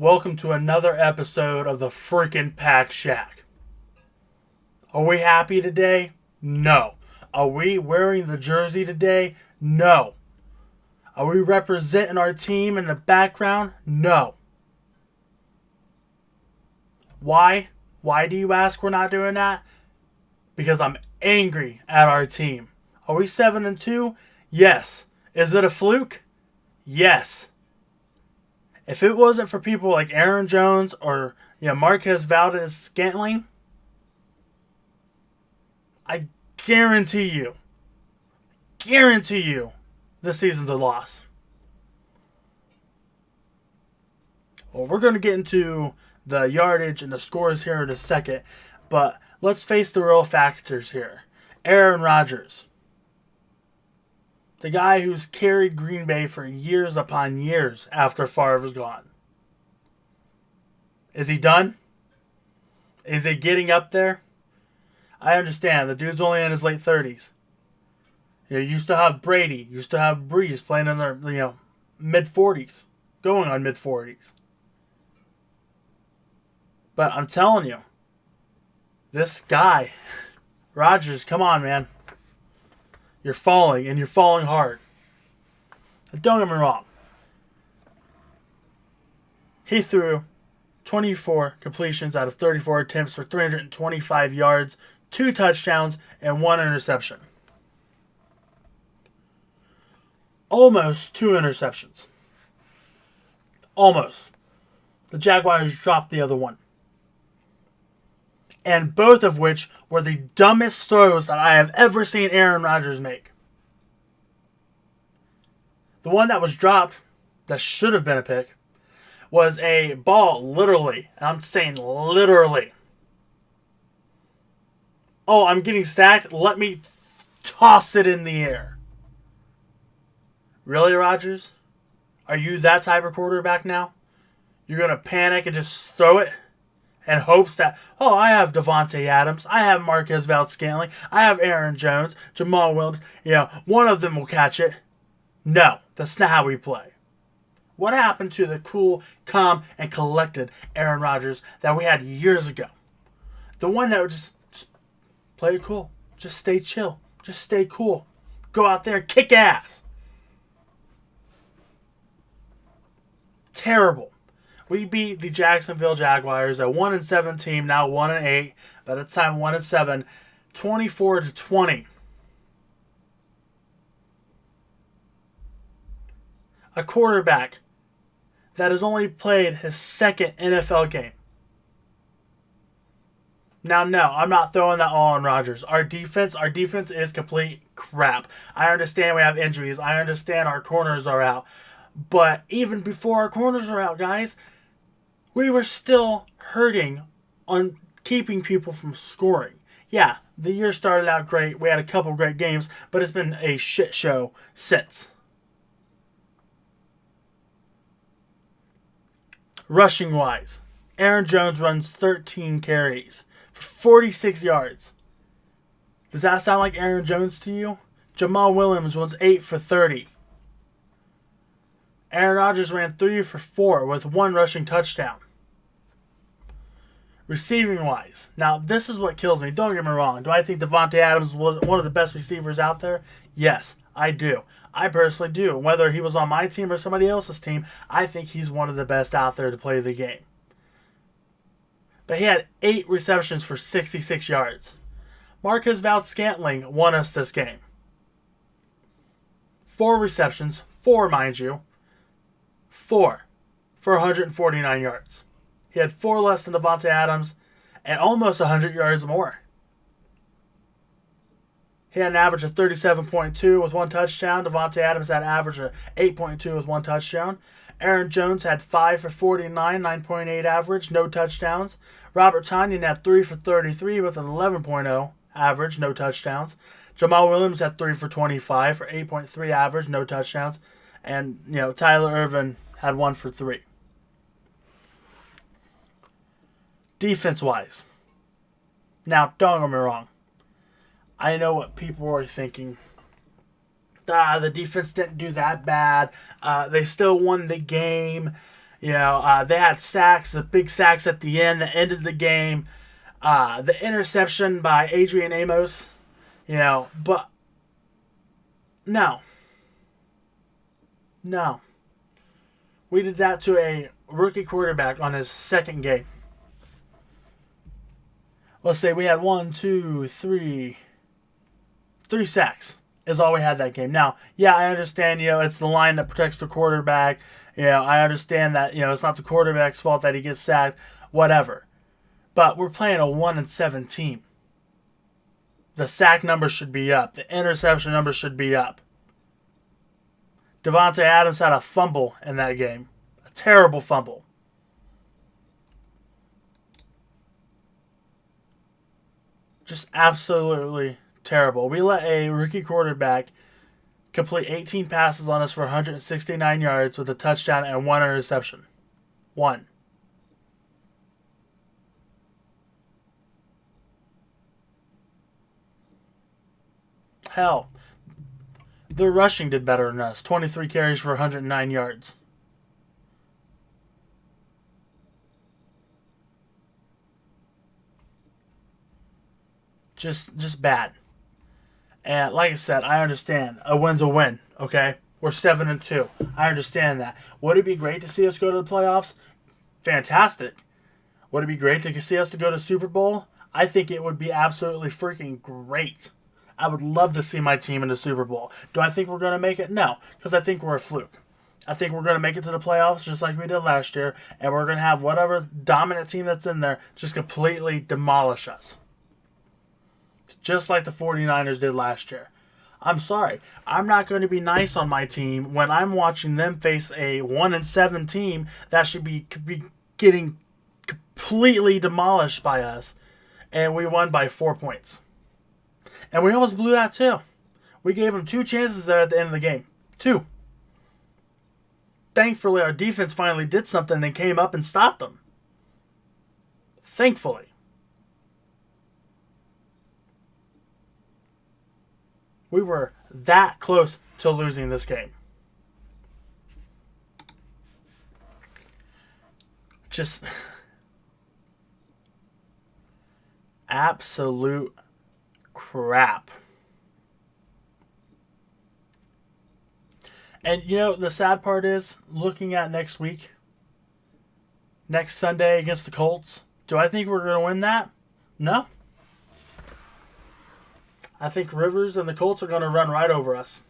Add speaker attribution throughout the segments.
Speaker 1: Welcome to another episode of the freaking Packshack. Are we happy today? No. Are we wearing the jersey today? No. Are we representing our team in the background? No. Why? Why do you ask we're not doing that? Because I'm angry at our team. Are we 7-2? Yes. Is it a fluke? Yes. If it wasn't for people like Aaron Jones or Marquez Valdez-Scantling, I guarantee you, this season's a loss. Well, we're going to get into the yardage and the scores here in a second, but let's face the real factors here. Aaron Rodgers, the guy who's carried Green Bay for years upon years after Favre was gone. Is he done? Is he getting up there? I understand. The dude's only in his late 30s. You used to have Brady. Used to have Breeze playing in their mid-40s. Going on mid-40s. But I'm telling you, this guy, Rodgers, come on, man. You're falling, and you're falling hard. Don't get me wrong. He threw 24 completions out of 34 attempts for 325 yards, 2 touchdowns, and 1 interception. Almost 2 interceptions. Almost. The Jaguars dropped the other one. And both of which were the dumbest throws that I have ever seen Aaron Rodgers make. The one that was dropped, that should have been a pick, was a ball literally, and I'm saying literally. Oh, I'm getting sacked? Let me toss it in the air. Really, Rodgers? Are you that type of quarterback now? You're going to panic and just throw it? And hopes that, I have Davante Adams, I have Marquez Valdez-Scantling, I have Aaron Jones, Jamal Williams, one of them will catch it. No, that's not how we play. What happened to the cool, calm, and collected Aaron Rodgers that we had years ago? The one that would just play it cool, just stay chill, just stay cool, go out there and kick ass. Terrible. We beat the Jacksonville Jaguars, a 1-7 team, now 1-8, but at the time 1-7, 24-20. A quarterback that has only played his second NFL game. Now, no, I'm not throwing that all on Rodgers. Our defense is complete crap. I understand we have injuries. I understand our corners are out. But even before our corners are out, guys, we were still hurting on keeping people from scoring. Yeah, the year started out great. We had a couple great games, but it's been a shit show since. Rushing wise, Aaron Jones runs 13 carries for 46 yards. Does that sound like Aaron Jones to you? Jamal Williams runs 8 for 30. Aaron Rodgers ran 3 for 4 with 1 rushing touchdown. Receiving wise, now this is what kills me. Don't get me wrong. Do I think Davante Adams was one of the best receivers out there? Yes, I do. I personally do. Whether he was on my team or somebody else's team, I think he's one of the best out there to play the game. But he had 8 receptions for 66 yards. Marquez Valdez-Scantling won us this game. 4 receptions, 4 mind you, 4 for 149 yards. He had 4 less than Davante Adams and almost 100 yards more. He had an average of 37.2 with 1 touchdown. Davante Adams had an average of 8.2 with 1 touchdown. Aaron Jones had 5 for 49, 9.8 average, no touchdowns. Robert Tonyan had 3 for 33 with an 11.0 average, no touchdowns. Jamal Williams had 3 for 25 for 8.3 average, no touchdowns. And, Tyler Irvin had 1 for 3. Defense-wise. Now, don't get me wrong. I know what people are thinking. The defense didn't do that bad. They still won the game. They had sacks, the big sacks at the end that ended the game. The interception by Adrian Amos. But no. No. We did that to a rookie quarterback on his second game. Let's say we had 3 sacks is all we had that game. Now, yeah, I understand, it's the line that protects the quarterback. I understand that, it's not the quarterback's fault that he gets sacked, whatever. But we're playing a 1-7 team. The sack numbers should be up. The interception numbers should be up. Davante Adams had a fumble in that game. A terrible fumble. Just absolutely terrible. We let a rookie quarterback complete 18 passes on us for 169 yards with a touchdown and 1 interception. 1. Hell, their rushing did better than us. 23 carries for 109 yards. Just bad. And like I said, I understand. A win's a win, okay? We're 7-2. I understand that. Would it be great to see us go to the playoffs? Fantastic. Would it be great to see us to go to the Super Bowl? I think it would be absolutely freaking great. I would love to see my team in the Super Bowl. Do I think we're going to make it? No, because I think we're a fluke. I think we're going to make it to the playoffs just like we did last year, and we're going to have whatever dominant team that's in there just completely demolish us. Just like the 49ers did last year. I'm sorry. I'm not going to be nice on my team when I'm watching them face a 1-7 team that should be getting completely demolished by us, and we won by 4 points. And we almost blew that too. We gave them 2 chances there at the end of the game. 2. Thankfully, our defense finally did something and came up and stopped them. Thankfully. We were that close to losing this game. Just absolute crap. And the sad part is, looking at next week, next Sunday against the Colts, do I think we're going to win that? No. I think Rivers and the Colts are going to run right over us.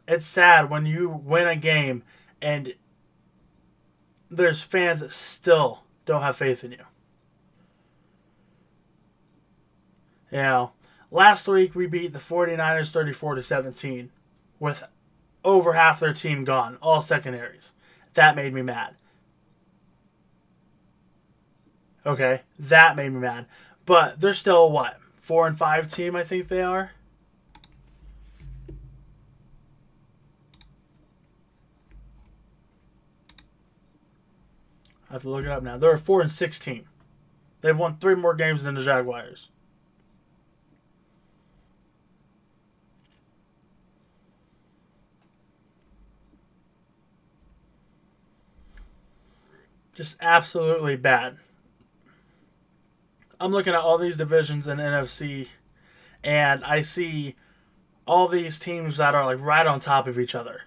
Speaker 1: It's sad when you win a game and there's fans that still don't have faith in you. Last week we beat the 49ers 34-17 with over half their team gone, all secondaries. That made me mad. Okay, that made me mad. But they're still, 4-5 team, I think they are? I have to look it up now. They're a 4-6 team. They've won 3 more games than the Jaguars. Just absolutely bad. I'm looking at all these divisions in NFC, and I see all these teams that are right on top of each other.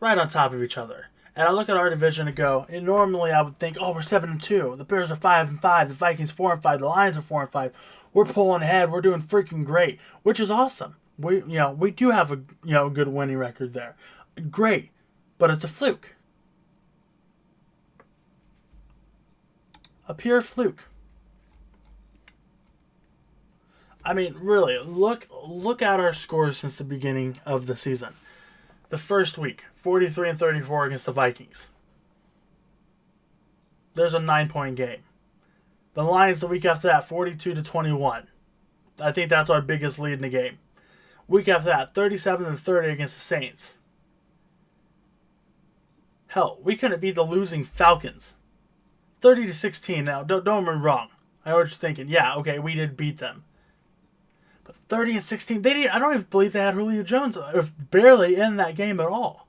Speaker 1: Right on top of each other. And I look at our division and go, and normally I would think, we're 7-2. The Bears are 5-5. The Vikings 4-5. The Lions are 4-5. We're pulling ahead. We're doing freaking great, which is awesome. We do have a good winning record there. Great, but it's a fluke. A pure fluke. I mean, really, look at our scores since the beginning of the season. The first week, 43-34 against the Vikings. There's a 9-point game. The Lions the week after that, 42-21. I think that's our biggest lead in the game. Week after that, 37-30 against the Saints. Hell, we couldn't beat the losing Falcons. 30-16. Now, don't get me wrong. I know what you're thinking. Yeah, okay, we did beat them. But 30-16, they didn't. I don't even believe they had Julio Jones barely in that game at all.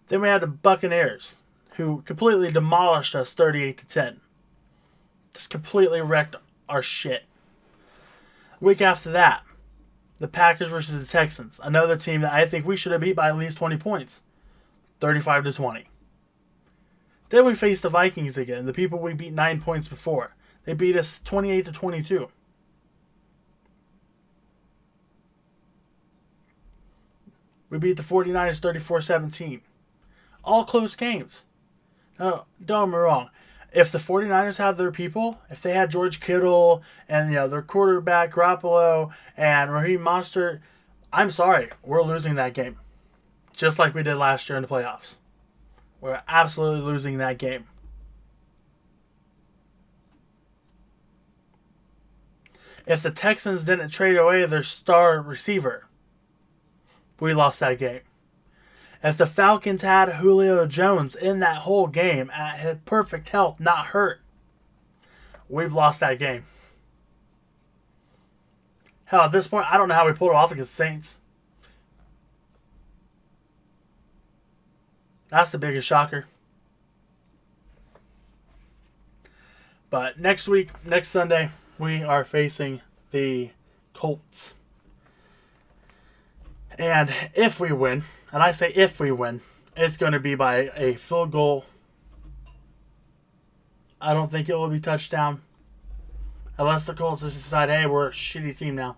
Speaker 1: Then we had the Buccaneers, who completely demolished us 38-10. Just completely wrecked our shit. Week after that, the Packers versus the Texans. Another team that I think we should have beat by at least 20 points. 35-20. Then we faced the Vikings again, the people we beat 9 points before. They beat us 28-22. We beat the 49ers 34-17. All close games. No, don't get me wrong. If the 49ers had their people, if they had George Kittle and their quarterback Garoppolo and Raheem Mostert, I'm sorry, we're losing that game. Just like we did last year in the playoffs. We're absolutely losing that game. If the Texans didn't trade away their star receiver, we lost that game. If the Falcons had Julio Jones in that whole game at his perfect health, not hurt, we've lost that game. Hell, at this point, I don't know how we pulled it off against the Saints. That's the biggest shocker. But next week, next Sunday, we are facing the Colts. And if we win, and I say if we win, it's going to be by a field goal. I don't think it will be touchdown. Unless the Colts decide, hey, we're a shitty team now.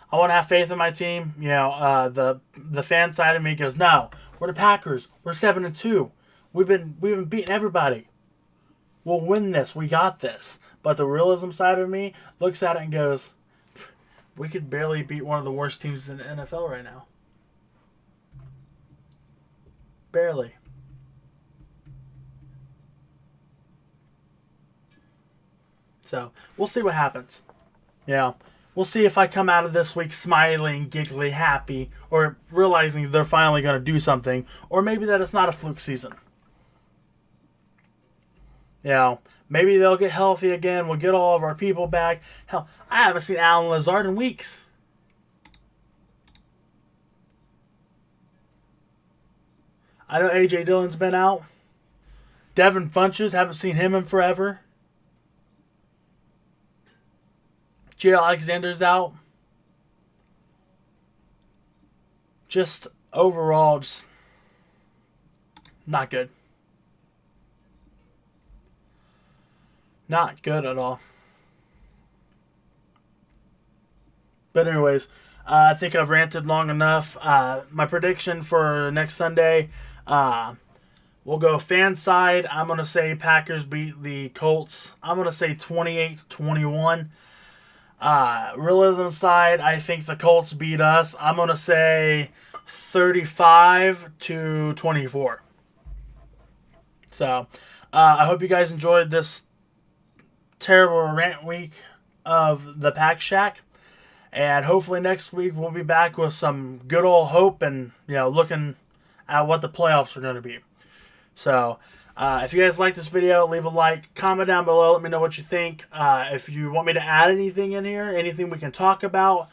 Speaker 1: I want to have faith in my team. The fan side of me goes, no, we're the Packers. We're 7-2. We've been beating everybody. We'll win this. We got this. But the realism side of me looks at it and goes, we could barely beat one of the worst teams in the NFL right now. Barely. So, we'll see what happens. We'll see if I come out of this week smiling, giggly, happy, or realizing they're finally going to do something, or maybe that it's not a fluke season. Maybe they'll get healthy again. We'll get all of our people back. Hell, I haven't seen Alan Lazard in weeks. I know A.J. Dillon's been out. Devin Funches, haven't seen him in forever. J. Alexander's out. Just overall, just not good. Not good at all. But anyways, I think I've ranted long enough. My prediction for next Sunday, we'll go fan side. I'm going to say Packers beat the Colts. I'm going to say 28-21. Realism side, I think the Colts beat us. I'm going to say 35-24. So, I hope you guys enjoyed this terrible rant week of the Packshack. And hopefully next week we'll be back with some good old hope and, looking at what the playoffs are going to be. So, if you guys like this video, leave a like, comment down below, let me know what you think. If you want me to add anything in here, anything we can talk about,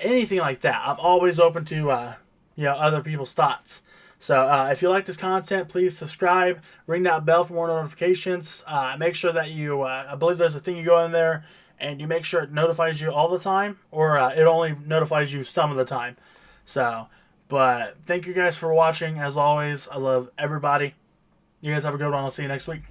Speaker 1: anything like that. I'm always open to, other people's thoughts. So, if you like this content, please subscribe, ring that bell for more notifications. Make sure that you, I believe there's a thing you go in there, and you make sure it notifies you all the time, or it only notifies you some of the time. So, but thank you guys for watching. As always, I love everybody. You guys have a good one. I'll see you next week.